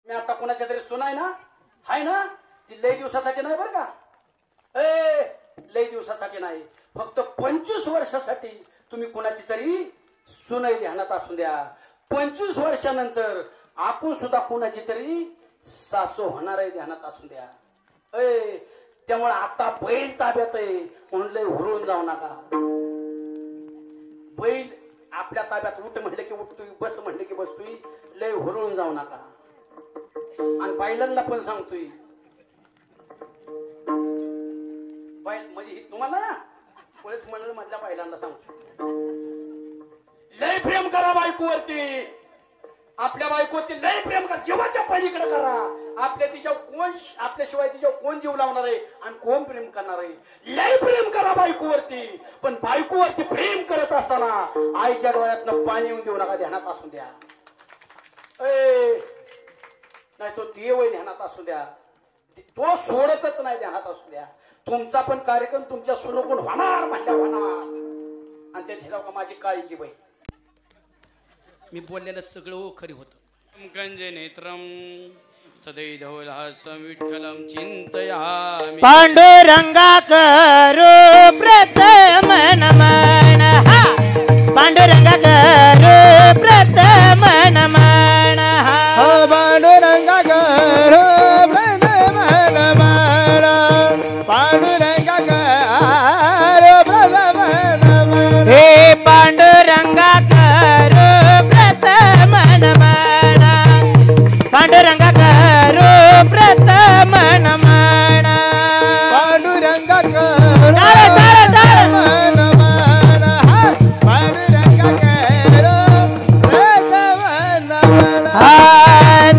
मी आता कोणाच्या तरी सुनाय ना हाय ना ती लय दिवसासाठी नाही बरं का ए लय दिवसासाठी नाही फक्त 25 वर्षासाठी तुम्ही कोणाची तरी सुनाई ध्यानात असू द्या 25 वर्षानंतर आपण सुद्धा कोणाची तरी सासू होणार आहे ध्यानात असू द्या ए त्यामुळे आता बैल ताब्यात आहे म्हणून लय हुरून जाऊ नका बैल आपल्या ताब्यात उठ म्हटलं की उठतोय बस म्हटलं की बसतोय लय हुरून जाऊ नका आणि बैलांना पण सांगतोय बैल म्हणजे तुम्हाला पोलीस मंडळ मधल्या बैलांना सांगतोय लय प्रेम करा बायकोवरती आपल्या बायकोवरती लय प्रेम करा जीवाच्या पलीकडे करा आपल्याशिवाय तिच्यावर कोण जीव लावणार आहे आणि कोण प्रेम करणार आहे लय प्रेम करा बायकोवरती पण बायकोवरती प्रेम करत असताना आईच्या डोळ्यातनं पाणी येऊन देऊ नका ध्यानात असू द्या नाही तो देव आहे ध्यानात असू द्या तो सोडतच नाही ध्यानात असू द्या तुमचा पण कार्यक्रम तुमच्या सुनोकून होणार म्हणल्या होणार आणि ते झेलाव का माझी काळीची बाई मी बोललेलं सगळं खरी होतं गंजनेत्रम सदैधवलहासं विठ्ठलं चिंतयामि पांडुरंगा करो प्रथम नमन पांडुरंगा करो प्रथम नमन पांडुरंगा करो प्रथम नमन पांडुरंगा करो प्रथम नमन हे पांडुरंगा करो प्रथम नमन पांडुरंगा करो प्रथम नमन पांडुरंगा करो प्रथम नमन पांडुरंगा करो प्रथम नमन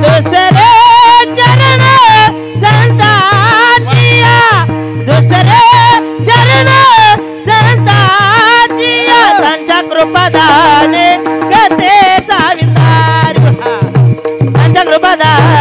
दुसरे चरण संतांचिया दुसरे चरण संतांचिया त्यांच्या कृपादाने गतेचा विचार त्यांच्या कृपादाने